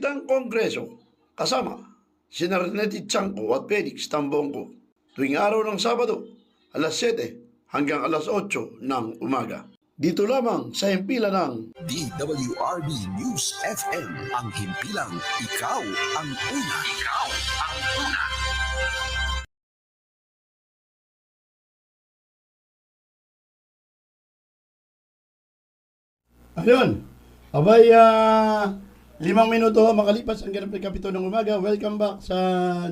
Balitang Kongreso, kasama sina Rene Tiangco at Felix Tambongco, tuwing araw ng Sabado, alas 7 hanggang alas 8 ng umaga. Dito lamang sa himpilan ng DWRB News FM, ang himpilang ikaw ang una. Ikaw ang una. Ayun, abay 5 minuto makalipas ang ganap ng kapito ng umaga. Welcome back sa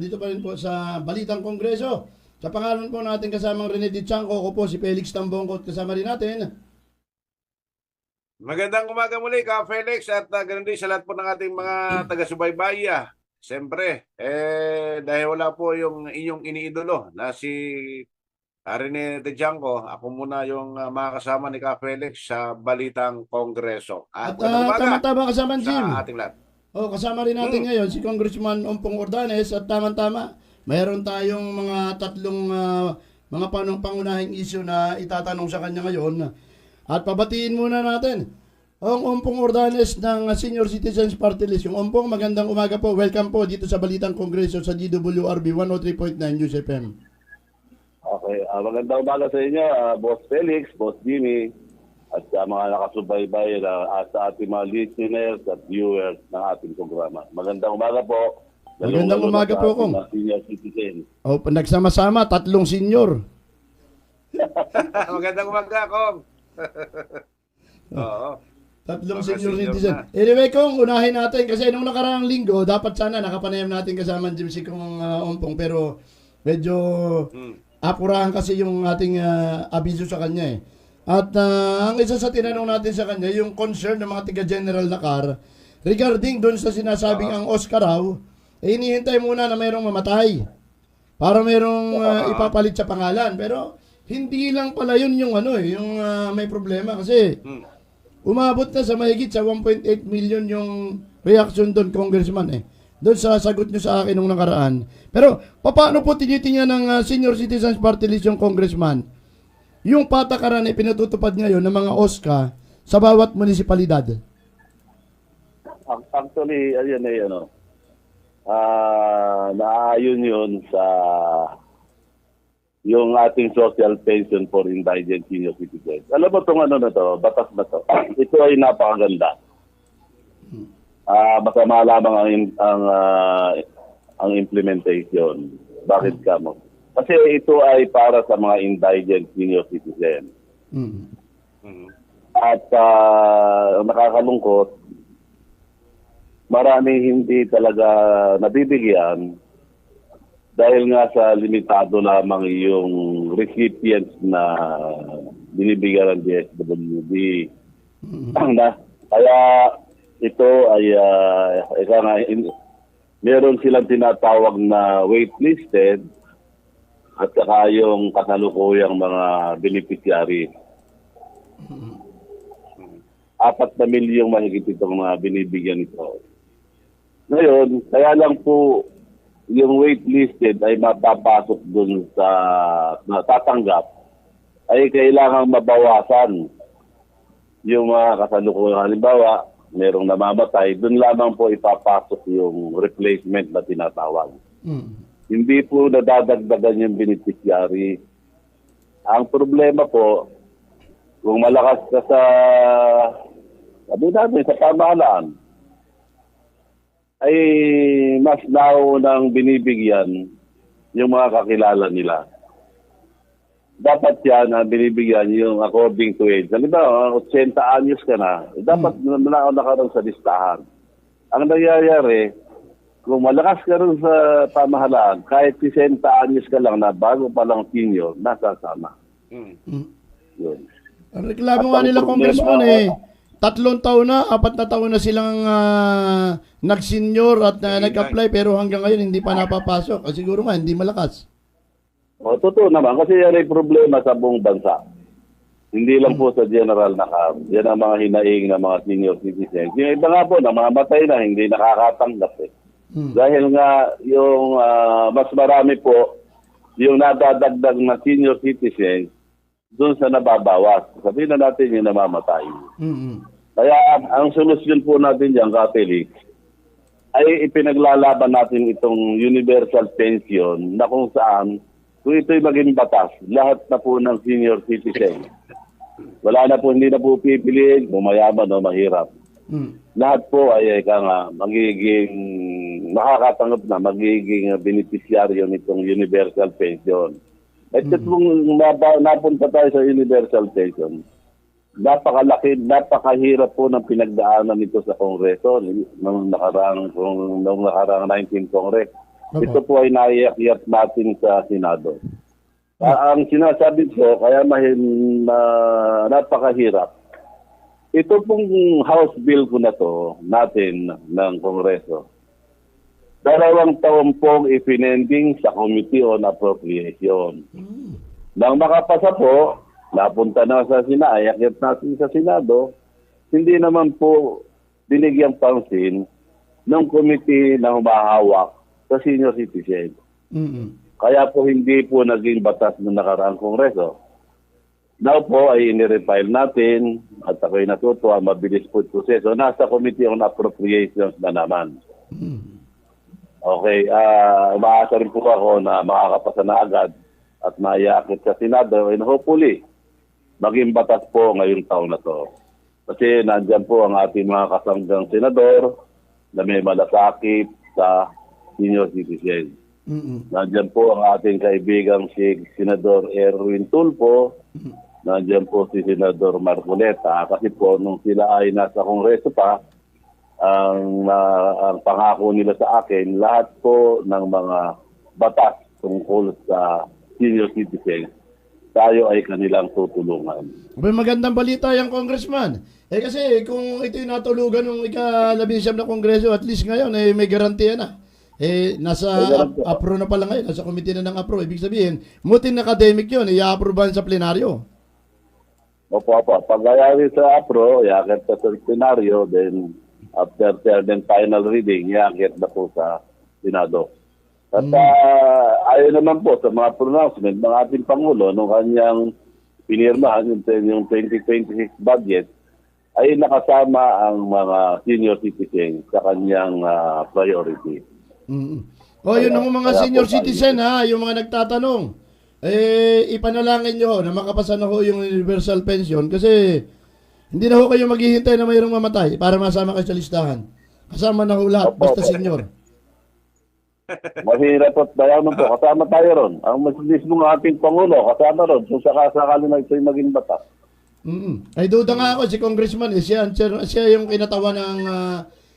dito pa rin po sa Balitang Kongreso. Sa pangalan po natin kasamang Rene Tiangco, ako po si Felix Tambongco at kasama rin natin. Magandang umaga muli ka Felix at ganoon din sa lahat po ng ating mga taga-subaybay. Siyempre, dahil wala po yung inyong iniidolo na si Rene Tiangco, ako muna yung makakasama ni ka Felix sa Balitang Kongreso. At tama-tama kasama Jim. Sa ating lahat. Kasama rin natin ngayon si Congressman Ompong Ordanes at tama-tama, mayroon tayong mga tatlong mga pangunahing issue na itatanong sa kanya ngayon. At pabatiin muna natin ang Ompong Ordanes ng Senior Citizens Party List. Yung Ompong, magandang umaga po. Welcome po dito sa Balitang Kongreso sa DWRB 103.9 News FM. Okay, magandang umaga sa inyo, Boss Felix, Boss Jimmy, at sa mga nakasubaybay sa ating mga listeners at viewers ng ating programa. Magandang umaga po. Magandang umaga po, Kong. Senior citizen. Nagsama-sama, tatlong senior. Magandang umaga, Kong. Oo. Tatlong Mga senior senior citizen. na. Anyway, Kong, unahin natin kasi nung nakaraang linggo, dapat sana nakapanayam natin kasama Jim si Kong Ompong, pero medyo apurahan kasi yung ating abiso sa kanya eh. At ang isa sa tinanong natin sa kanya, yung concern ng mga tiga-general na car, regarding doon sa sinasabing ang Oscar raw, hinihintay muna na mayroong mamatay para mayroong ipapalit sa pangalan. Pero hindi lang pala yun yung yung may problema kasi umabot na sa mahigit sa 1.8 million yung reaction doon, Congressman eh. Doon sa sagot nyo sa akin nung nakaraan. Pero, paano po tinitingnan ng Senior Citizens Party List yung Congressman? Yung patakaran ay pinatutupad ngayon ng mga OSCA sa bawat munisipalidad. Actually, naayon yun sa yung ating social pension for indigent senior citizens. Alam mo itong batas na to, ito ay napakaganda. Masama lamang ang implementation. Bakit ka mo? Kasi ito ay para sa mga indigent senior citizen. At nakakalungkot, maraming hindi talaga nabibigyan dahil nga sa limitado lamang yung recipients na binibigyan ng DSWD. Kaya ito ay meron silang tinatawag na waitlisted at saka yung kasalukuyang mga beneficiary. 4 na milyong mahigit itong mga binibigyan ito. Ngayon, kaya lang po yung waitlisted ay mapapasok dun sa natatanggap ay kailangang mabawasan yung mga kasalukuyang. Halimbawa, merong namamatay, dun lamang po ipapasok yung replacement na tinatawag. Hindi po nadadagdagan yung beneficiary. Ang problema po, kung malakas ka sa pamahalaan, ay mas naunang binibigyan yung mga kakilala nila. Dapat yan binibigyan yung according to age. Halimbawa, 80 anyos ka na, dapat nauna ka rin sa listahan. Ang nangyayari, kung malakas ka rin sa pamahalaan, kahit 60 anyos ka lang na bago pa lang senior, nasasama. Yun. Ang reklamo nga nila, Congressman 3 taon na, 4 na taon na silang nag-senior at nag-apply pero hanggang ngayon hindi pa napapasok. Siguro nga, hindi malakas. Totoo naman kasi yan ay problema sa buong bansa. Hindi lang po sa general na cam. Yan ang mga hinaing ng mga senior citizens. Yung iba nga po, namamatay na, hindi nakakatanggap Dahil nga yung mas marami po yung nadadagdag na senior citizens doon sa nababawas. Sabihin na natin yung namamatay. Kaya ang solusyon po natin dyan, Felix, ay ipinaglalaban natin itong universal pension na kung saan kung ito'y maging batas, lahat na po ng senior citizen, wala na po, hindi na po pipiliin kung mayaman o mahirap. Lahat po ay magiging makakatanggap na, magiging beneficiaryo nitong universal pension. At kung napunta tayo sa universal pension, napakalaki, napakahirap po ng pinagdaanan nito sa Kongreso noong nakaraang 19 Congress. Ito po ay naiakyat natin sa Senado. Ang sinasabi ko, kaya napakahirap. Ito pong House Bill ko na to, natin ng Kongreso, 2 taon pong ipinending sa Committee on Appropriation. Nang makapasa po, napunta na sa akyat natin sa Senado, hindi naman po binigyang pansin ng committee na humahawak sa senior citizen. Kaya po hindi po naging batas ng nakaraang Kongreso. Now po ay inirefile natin at ako'y natutuwa, mabilis po ito proseso. Nasa Committee on Appropriations na naman. Okay, umaasa rin po ako na makakapasa na agad at maiakit sa Senado and hopefully maging batas po ngayong taon na to. Kasi nandyan po ang ating mga kasanggang senador na may malasakit sa senior citizen. Nandyan po ang ating kaibigang si Senador Erwin Tulfo. Nandyan po si Senador Marcoleta. Kasi po nung sila ay nasa Kongreso pa, ang pangako nila sa akin, lahat po ng mga batas tungkol sa senior citizen, tayo ay kanilang tutulungan. Magandang balita yung Congressman. Kasi kung ito yung natulugan ng ika-19 na Kongreso, at least ngayon may garantiya na. Nasa approve na pala ngayon, nasa committee na ng approve. Ibig sabihin, mutin academic yun, i-approvean sa plenaryo. Opo. Pag ayari sa approve, iakit sa plenaryo, then after then final reading, iakit na po sa Senado. At ayon naman po sa mga pronouncement ng ating Pangulo nung kanyang pinirmahan yung 2026 budget, ay nakasama ang mga senior citizens sa kanyang priority. Yun ang mga senior citizen yung mga nagtatanong. Ipanalangin nyo na makapasa na ho yung universal pension kasi hindi na ho kayo maghihintay na mayroong mamatay para masama kayo sa listahan. Kasama na ho lahat, basta senior. Mahirap at dayaman po. Kasama tayo ron. Ang mismo ng ating Pangulo, kasama ron. So sakasakali na ito'y maging batas. Ay duda nga ako, si Congressman, siya yung kinatawa ng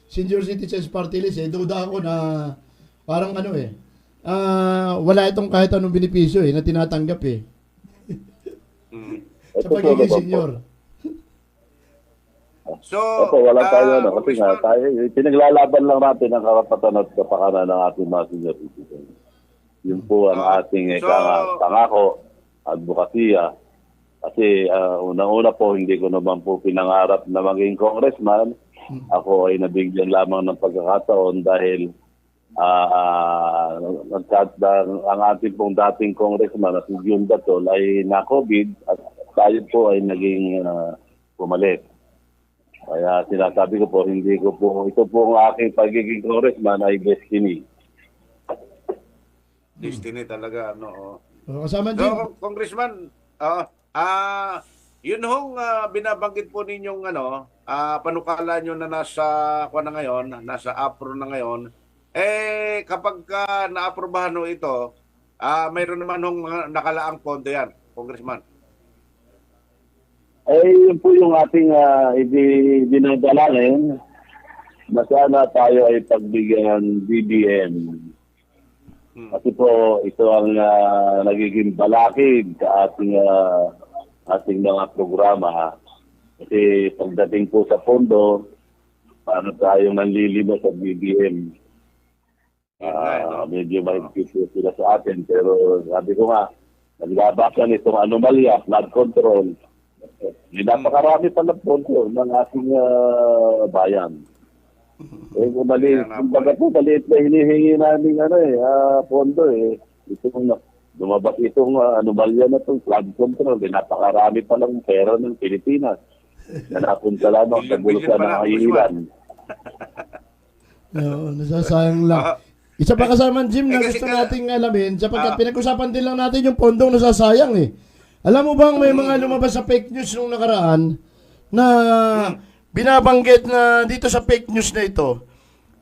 Senior Citizens Party List. Duda ako na parang wala itong kahit anong benepisyo na tinatanggap sa pagiging senior. So, wala tayo kasi nga tayo, pinaglalaban lang natin ang karapatan at kapakanan ng ating mga senior citizens. Yun po ang ating pangako, advokasya. Kasi unang-una po, hindi ko naman po pinangarap na maging congressman. Ako ay nabigyan lamang ng pagkakataon dahil ang ating pong dating congressman na si June Datol ay na-COVID at tayo po ay naging pumalit. Kaya sinasabi ko po, ito po ang aking pagiging congressman ay destiny. Destiny talaga, no? Kasama din. So, Congressman, yun hong binabanggit po ninyong panukala nyo na nasa APRO na ngayon, kapag naaprubahan ho ito, mayroon naman hong mga nakalaang pondo yan, Congressman. Yun po yung ating dinadalangin na sana tayo ay pagbigyan BBM. Kasi po ito ang nagiging balakid sa ating mga programa. Kasi pagdating po sa pondo, paano tayong nanlilima sa BBM? Medyo mahigpit po sila sa atin. Pero sabi ko nga, naglabasan itong anomalya, flood control. Napakarami pa ng pondo ng ating bayan. Kung maliit na hinihingi namin pondo lumabas itong anomalya na itong flood control. Napakarami pa lang pera ng Pilipinas na napunta lamang sa bulsa ng Kahihilan. Oo, nasasayang lang. Ah, Isa pa kasamang Jim na kasi gusto ka- nating alamin sapagkat pinag-usapan din lang natin yung pondong nasasayang eh. Alam mo bang may mga lumabas sa fake news nung nakaraan na binabanggit na dito sa fake news na ito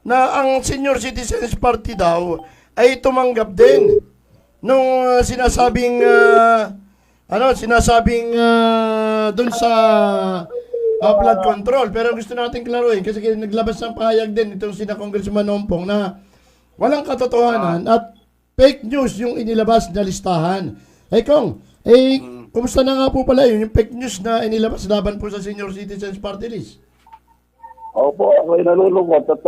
na ang Senior Citizens Party daw ay tumanggap din nung sinasabing doon sa flood control. Pero gusto natin klaruhin kasi naglabas ng pahayag din itong sina Congressman Ompong na walang katotohanan at fake news yung inilabas na listahan. Kung, kumusta na nga po pala yun, yung fake news na inilabas laban po sa Senior Citizens Party List? Opo, ako'y nalulungkot at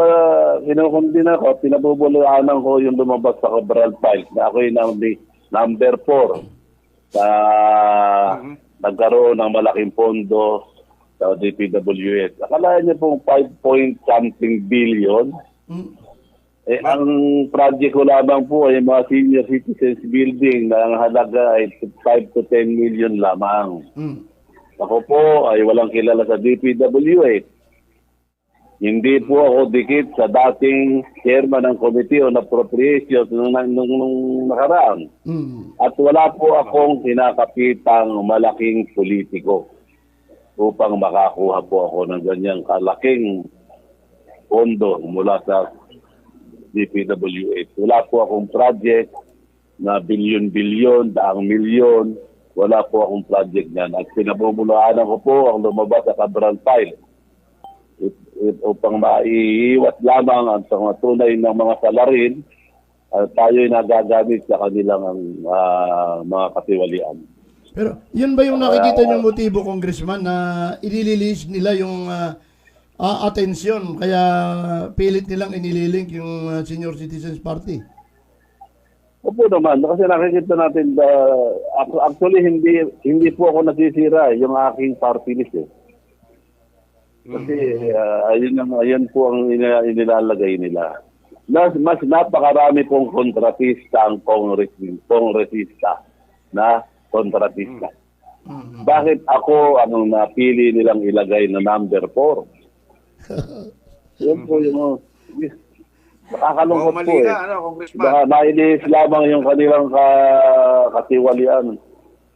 kinukundin ako, pinabubulaanan ko yung lumabas sa Cabral Files na ako'y number 4 sa nagkaroon ng malaking pondo sa DPWH. Akalain niyo pong 5-point-something billion. Ang project ko lamang po ay mga senior citizens building na ang halaga ay 5 to 10 million lamang. Ako po ay walang kilala sa DPWH. Hindi po ako dikit sa dating chairman ng Committee on Appropriations nung nakaraan. At wala po akong kinakapitang malaking politiko upang makakuha po ako ng ganyang kalaking pondo mula sa DPWH. Wala po akong project na bilyon-bilyon, daang milyon. Wala po akong project niyan. At pinabubulaanan ko po ang lumabas sa Cabral File upang maiiwat lamang ang mga tunay ng mga salarin at tayo'y nagagamit sa kanilang mga katiwalian. Pero yun ba yung nakikita niyong motibo, Congressman, na ilililis nila yung atensyon kaya pilit nilang inililink yung Senior Citizens Party? Opo naman, kasi nakikita natin, actually hindi po ako nasisira yung aking party list eh. Kasi ayun po ang inilalagay nila. Mas napakarami pong kontratista ang kongresista na kontratista. Bakit ako ang napili nilang ilagay na number 4? Yun po yung nakakalungkot po eh. Baka nainis lamang yung kanilang katiwalian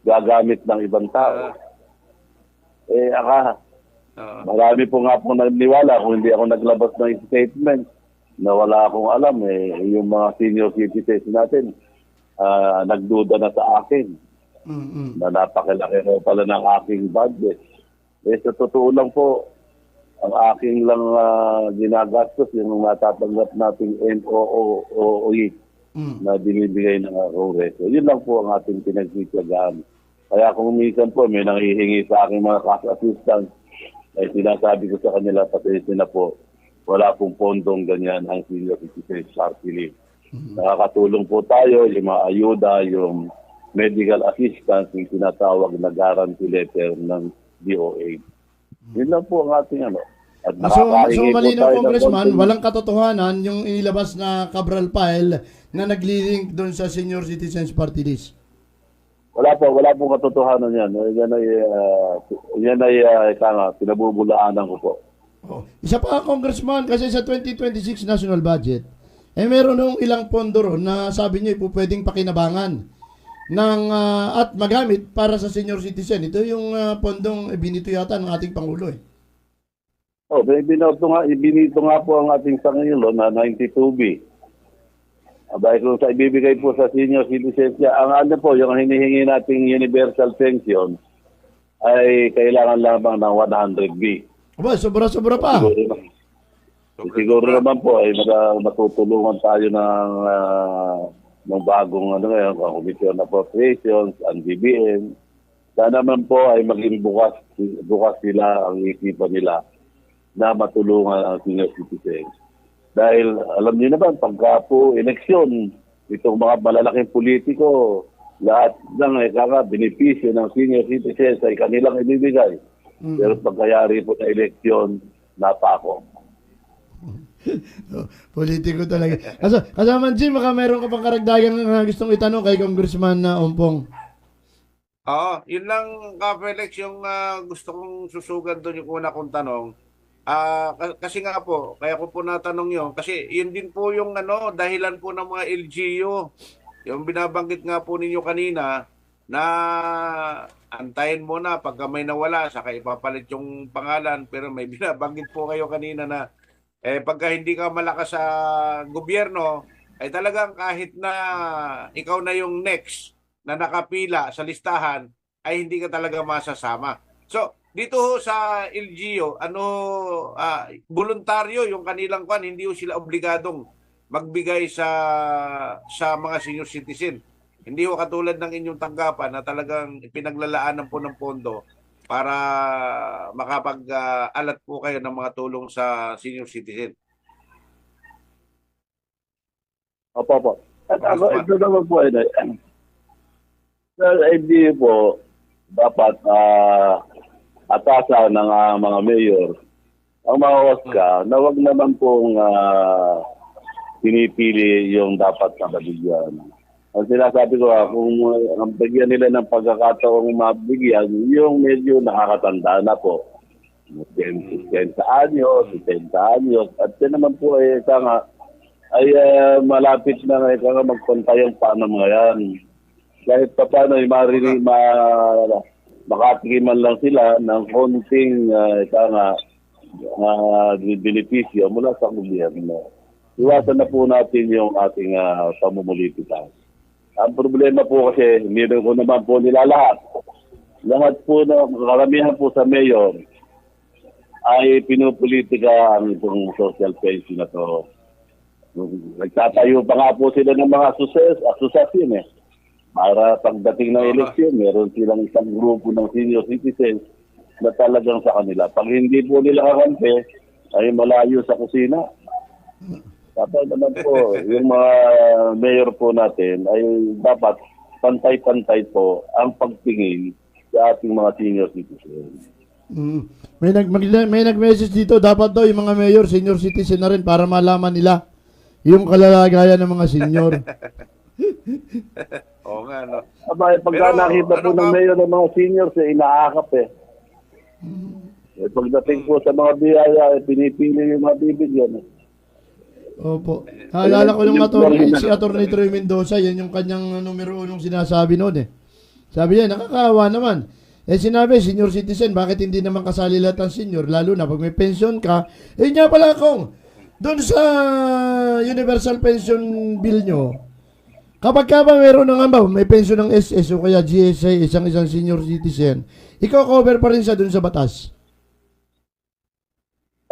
gagamit ng ibang tao. Marami po nga po naniwala kung hindi ako naglabas ng statement na wala akong alam yung mga senior citizens natin nagduda na sa akin na napakilaki rin pala ng aking budget. Sa totoo lang po ang aking lang ginagastos yung natatanggap nating NOOE na binibigay ng Kongreso. Yun lang po ang ating pinagtityagaan. Kaya kung minsan po may nanghihingi sa aking mga cash assistance, ay sinasabi ko sa kanila, pasensya na po, wala pong pondong ganyan ang Senior Citizens Party List. Nakakatulong po tayo, yung mga ayuda, yung medical assistance, yung tinatawag na guarantee letter ng DOA. Yun lang po ang ating At So nakakahingi po malinaw, tayo ng Congressman, konting- walang katotohanan yung inilabas na Cabral File na naglilink doon sa Senior Citizens Party List. Wala po katotohanan yan. Yan ay pinabubulaanan ko po. Isa pa, Congressman, kasi sa 2026 national budget, meron nung ilang pondo ron na sabi niyo po pwedeng pakinabangan at magamit para sa senior citizen. Ito yung pondong binito yata ng ating Pangulo eh. Ibinito nga po ang ating Panginoon na 92B. Dahil kung sa ibibigay po sa senior citizens, ang yung hinihingi nating universal pension ay kailangan lamang ng 100B. Aba, sobra-sobra pa. Siguro naman po ay matutulungan tayo ng bagong Commission on Appropriations, ang DBM. Sana naman po ay maging bukas sila ang isipan nila na matulungan ang senior citizens. Dahil alam niyo naman, pagka po eleksyon, itong mga malalaking politiko, lahat ng benepisyo ng senior citizens ay kanilang ibibigay. Pero pagkayari po na eleksyon, napako. Politiko talaga. Kasama Jim, baka meron ka pang karagdagang gustong itanong kay Congressman Ompong. Oo, yun lang, Felix, yung gusto kong susugan doon yung una kong tanong. Kasi nga po, kaya ko po natanong yun, kasi yun din po yung dahilan po ng mga LGU. Yung binabanggit nga po ninyo kanina na antayin mo na pagka may nawala, saka ipapalit yung pangalan. Pero may binabanggit po kayo kanina na pagka hindi ka malakas sa gobyerno, ay talagang kahit na ikaw na yung next na nakapila sa listahan, ay hindi ka talaga masasama. So, dito ho sa LGU, voluntaryo yung kanilang kwan, hindi ho sila obligadong magbigay sa mga senior citizen. Hindi ho katulad ng inyong tanggapan na talagang pinaglalaanan po ng pondo para makapag-alat po kayo ng mga tulong sa senior citizen. Opo. At ako, ito naman po, sa LGU po, dapat atasan ng mga mayor, ang mga OSCA, na wag naman pong pinipili yung dapat na mabigyan. Ang sinasabi ko, kung ang bigyan nila ng pagkakataong mabigyan, yung medyo nakakatanda na po. 60 anyos, 70 anyos. At yun naman po, ay malapit na magpantayang paano mga yan. Kahit pa paano, makatikiman lang sila ng konting benepisyo mula sa gobyerno. Iwasan na po natin yung ating pamumulitika. Ang problema po kasi, hindi ko naman po nila lahat. Lahat po, karamihan po sa mayor ay pinupolitika ang itong social pension na to. Nagtatayo pa nga po sila ng mga asosasyon para pagdating ng eleksyon, meron silang isang grupo ng senior citizens na talagang sa kanila. Pag hindi po nila kakampi, ay malayo sa kusina. Dapat naman po, yung mga mayor po natin ay dapat pantay-pantay po ang pagtingin sa ating mga senior citizens. May nag-message dito, dapat daw yung mga mayor, senior citizen na rin para malaman nila yung kalalagayan ng mga senior. Oo nga, no? Pagka nakita po ng mayor ng mga seniors, inaakap pagdating po sa mga biyaya, pinipili yung mga bibigyan. Opo. Naalala ko yung si Atty. Troy Mendoza, yan yung kanyang numero unong sinasabi noon Sabi niya, nakakaawa naman. Sinabi, senior citizen, bakit hindi naman kasali lahat ng senior? Lalo na pag may pension ka. Nga pala kung doon sa universal pension bill nyo, kapag ka ba meron may pension ng SS o kaya GSA, isang senior citizen, ikaw cover pa rin siya doon sa batas.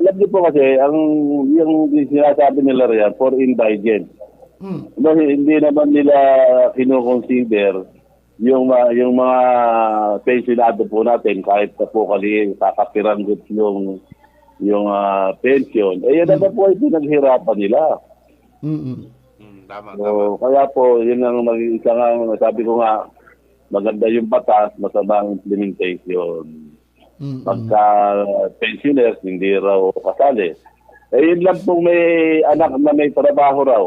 Alam niyo po kasi, yung sinasabi nila riyan, for indigent. Hindi naman nila kinoconsider yung mga pensionado po natin, kahit na po kakapiranggot yung pension, yan naman po ay pinaghirapan nila. Tama. Kaya po, yun ang isa nga, sabi ko nga, maganda yung batas, masama ang implementation. Pagka pensioners, hindi raw kasali. Yun lang pong may anak na may trabaho raw.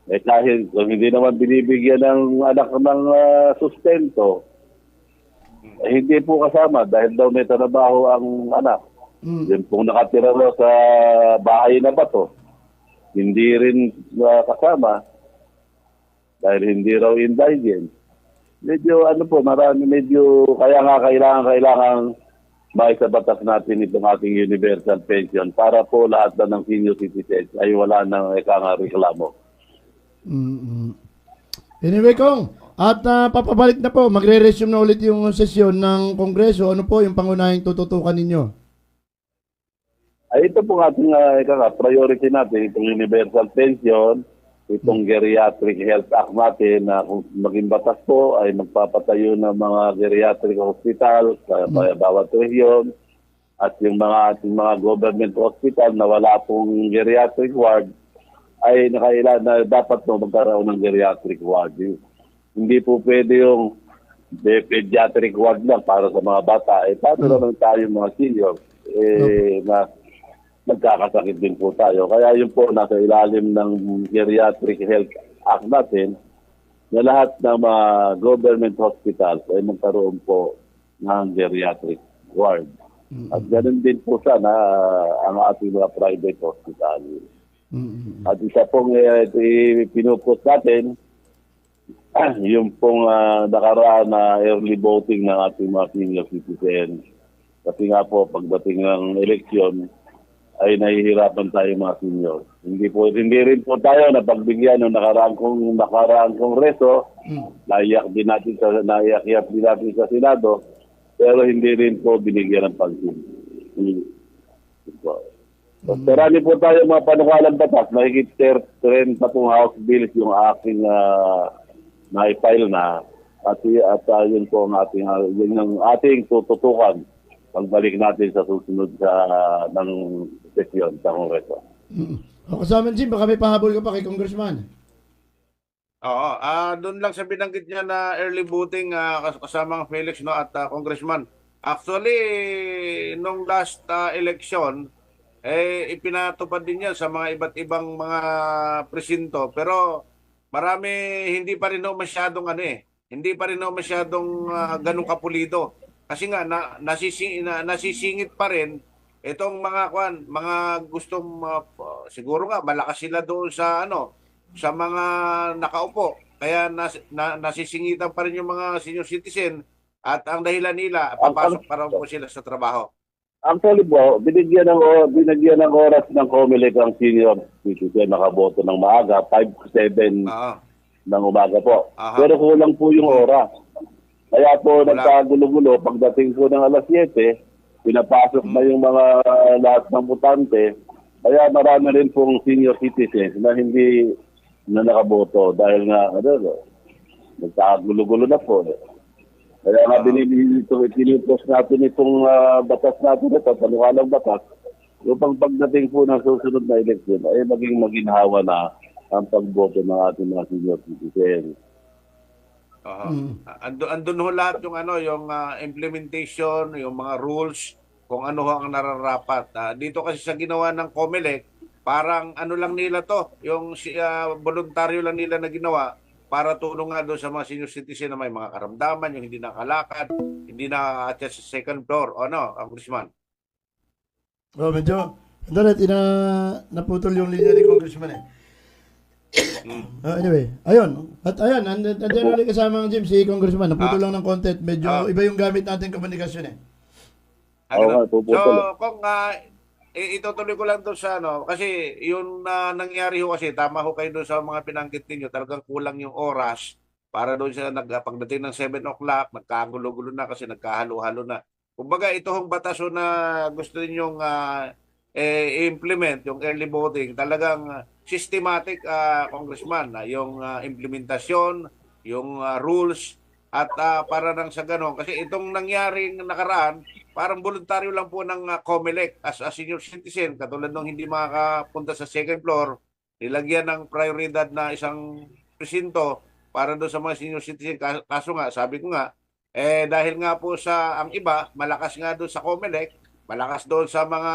Kahit hindi naman binibigyan ng anak ng sustento, hindi po kasama dahil daw may trabaho ang anak. Yun pong nakatira raw sa bahay na bato. Hindi rin kasama dahil hindi raw indigent. Medyo kaya nga kailangan may sa batas natin itong ating universal pension para po lahat na ng senior citizens ay wala nang reklamo. Anyway, Kong, at papabalik na po, magre-resume na ulit yung sesyon ng Kongreso. Ano po yung pangunahing tututukan ninyo? Ito po ating priority natin, itong universal pension, itong geriatric health act natin na kung maging batas po ay magpapatayo ng mga geriatric hospital sa bawat rehiyon at yung mga government hospital na wala pong geriatric ward ay nakailan na dapat magkaroon ng geriatric ward. Hindi po pwede yung pediatric ward lang para sa mga bata. Paano naman tayo mga senior? Na nagkakasakit din po tayo. Kaya yun po, nasa ilalim ng Geriatric Health Act natin, na lahat ng mga government hospitals ay magkaroon po ng geriatric ward. At ganun din po sana ang ating mga private hospital. At isa pong pinupost natin, yung pong nakaraan na early voting ng ating mga senior citizens. Kasi nga po, pagdating ng eleksyon, ay nahihirapan tayo mga senior. Hindi rin po tayo napagbigyan ng nakaraang kongreso. Naiyak din natin sa Senado, pero hindi rin po binigyan ng pansin. Marami po tayo mga panukalang batas. Nakikita rin pa itong House Bills yung aking na-file na. At yun po ang ating tututukan pagbalik natin sa susunod ng sesyon sa Kongreso. O kasama Jim, baka may pahabol ka pa kay Congressman. Oo, doon lang sa binanggit niya na early voting kasama ang Felix no at Congressman. Actually, nung last election, ipinatupad din yan sa mga iba't ibang mga presinto. Pero marami hindi pa rin masyadong hindi pa rin masyadong ganun kapulido. Kasi nga nasisingit pa rin itong mga gustong siguro nga malakas sila doon sa sa mga nakaupo. Kaya nasisingitan pa rin yung mga senior citizen at ang dahilan nila papasok para po sila sa trabaho. Actually po, binigyan ng oras ng COMELEC ang senior citizen nakaboto ng maaga, 5 to 7 ng umaga po. Pero kulang po yung oras. Kaya po nagkagulo-gulo, pagdating po ng alas 7, pinapasok na yung mga lahat ng botante. Kaya marami rin pong senior citizens na hindi na nakaboto dahil nga nagkagulo-gulo na po. Kaya nga pinipos natin itong batas natin ito, panukalang batas, yung pagdating po ng susunod na eleksyon ay maging maginhawa na ang pagboto ng ating mga senior citizens. Andun ho lahat yung yung implementation, yung mga rules, kung ano ang nararapat. Dito kasi sa ginawa ng COMELEC, parang lang nila to, yung voluntaryo lang nila na ginawa para tulong nga doon sa mga senior citizen na may mga karamdaman, yung hindi nakalakad, hindi nakaka-access sa second floor. O Congressman? Medyo, naputol yung linya ni Congressman anyway, ayun. At ayun, nandiyan ulit kasama ng Jim, si Congressman. Naputol lang ng content. Medyo iba yung gamit natin komunikasyon So, kung itutuloy ko lang doon sa kasi yung nangyari ho kasi, tama ho kayo doon sa mga pinanggit ninyo, talagang kulang yung oras para doon sa pagdating ng 7 o'clock, nagkagulo-gulo na kasi nagkahalo-halo na. Kumbaga, ito hong batas na gusto ninyong i-implement, yung early voting, talagang systematic, Congressman, yung implementasyon, yung rules, at para nang sa ganon. Kasi itong nangyaring nakaraan, parang voluntaryo lang po ng COMELEC as a senior citizen, katulad nung hindi makakapunta sa second floor, nilagyan ng prioridad na isang presinto para doon sa mga senior citizen. Kaso nga, sabi ko nga, dahil nga po sa ang iba, malakas nga doon sa COMELEC, malakas doon sa mga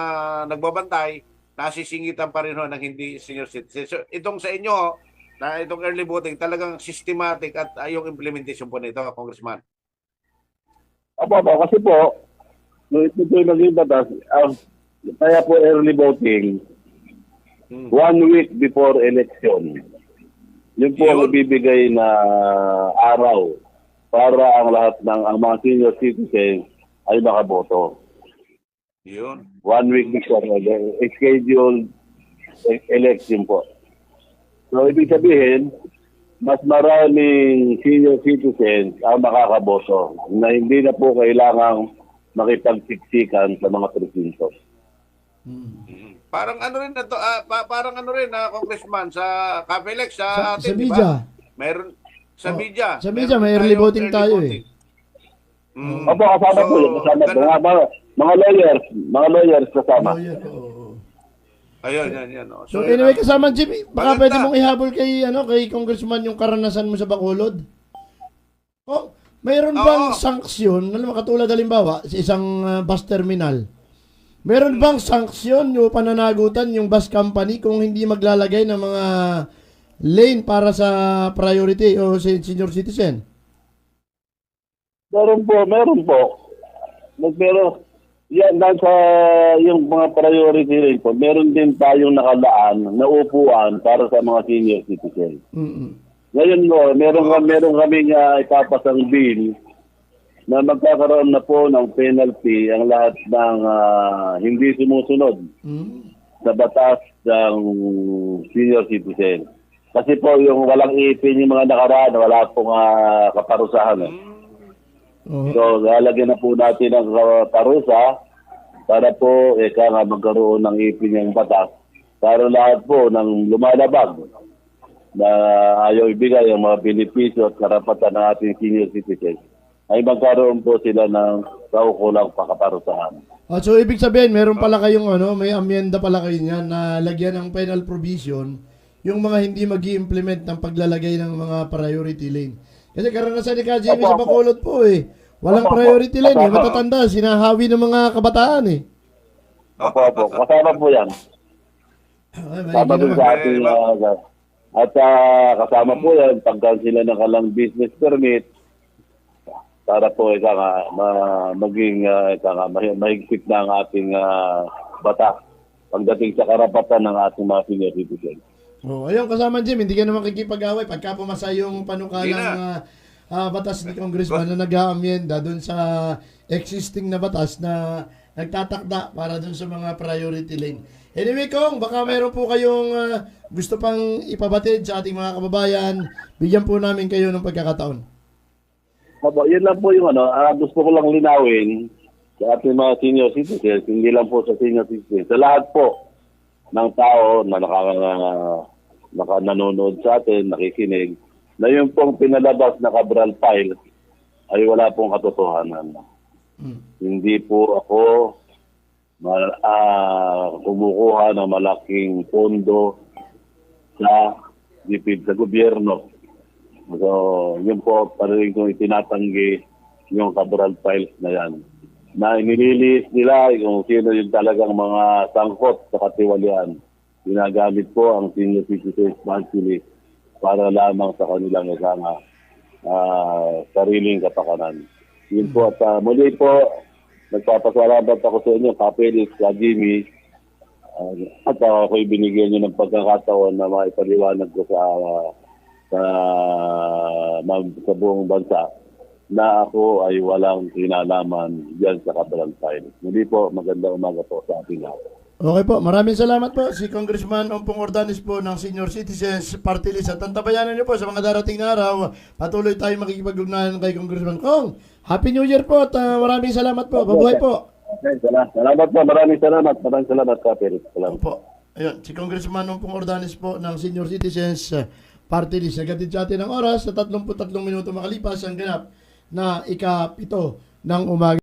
nagbabantay, nasisingitan pa rin ho ng hindi senior citizen. So itong sa inyo, na itong early voting, talagang systematic at yung implementation po nito, Congressman. Kasi po, nung ito yung naging batas, kaya po early voting, 1 week before election, yun po ang ibibigay na araw para ang lahat ng ang mga senior citizens ay makaboto. Yun. 1 week before scheduled election po. So, ibig sabihin, mas maraming senior citizens ang makakaboto na hindi na po kailangang makipagsiksikan sa mga presinto. Parang rin na to, parang Congressman, sa Capelex, sa atin, media. diba? Meron sa media. Sa media, may early voting tayo eh. Opo, kasama po yun. Mga lawyers kasama. Ayun, yan. So anyway, kasama Jim, baka pwede mong ihabol kay Congressman yung karanasan mo sa Bacolod. Mayroon bang sanksyon, katulad halimbawa sa isang bus terminal? Meron bang sanksyon yung pananagutan yung bus company kung hindi maglalagay ng mga lane para sa priority o senior citizen? Meron po. Yan, nasa yung mga priority rin po, meron din tayong nakalaan na upuan para sa mga senior citizens. Mm-mm. Ngayon po, meron kaming ipapasang bill na magkakaroon na po ng penalty ang lahat ng hindi sumusunod Mm. sa batas ng senior citizen. Kasi po yung walang ipin yung mga nakaraan, wala pong kaparusahan. Oo. So, lalagyan na po natin ang parusa para po magkaroon ng ipin yung batas para lahat po ng lumalabag na ayaw ibigay ang mga benepisyo at karapatan ng ating senior citizens ay magkaroon po sila ng kaukulang pakaparusahan. So ibig sabihin, meron pala kayong may amyenda pala kayo niyan na lagyan ng penal provision yung mga hindi magi-implement ng paglalagay ng mga priority lane. Kasi karanasan ni Kajimi sa Bacolod po walang priority lane matatanda, sinahawi ng mga kabataan Opo. Kasama po yan. Ay, Kasama maigi po naman. sa ating at kasama po yan pagka sila nakalang business permit para po maging mahigpit na ang ating batas pagdating sa karapatan ng ating mga senior citizens. Ayun, kasama Jim, hindi ka naman kikipag-away pagka pumasa yung panukalang batas ni Congressman na nag-aamyenda doon sa existing na batas na nagtatakda para doon sa mga priority lane. Anyway, Kong, baka meron po kayong gusto pang ipabatid sa ating mga kababayan, bigyan po namin kayo ng pagkakataon. Opo, yun lang po yung gusto ko lang linawin sa ating mga senior citizens, hindi lang po sa senior citizens, sa lahat po ng tao na nanonood sa atin, nakikinig, na yung pong pinalabas na Cabral file ay wala pong katotohanan. Hindi po ako kumukuha ng malaking pondo sa gobyerno. So, yun po, parang kung itinatanggi yung Cabral files na yan. Na inililis nila kung sino yung talagang mga sangkot sa katiwalian. Ginagamit po ang senior citizens monthly para lamang sa kanilang sariling kapakanan. Yun po, at muli po, nagpapasalamat ako sa inyo, Kapelis, Jimmy, at ako'y binigyan nyo ng pagkakataon na maipaliwanag ko sa buong bansa na ako ay walang kinalaman diyan sa Cabral file. Hindi po, maganda umaga po sa ating lahat. Okay po, maraming salamat po si Congressman Ompong Ordanes po ng Senior Citizens Party List. At tantabayanan niyo po sa mga darating na araw, patuloy tayo makikipag-ugnayan kay Congressman Kong. Happy New Year po at maraming salamat po. Mabuhay po. Okay, salamat po. Maraming salamat, Kapelis. Salamat po. Ayun, si Congressman Ompong Ordanes po ng Senior Citizens Party List. Nagatid sa atin ng oras sa 33 minuto makalipas ang ganap na ika-7 ng umaga.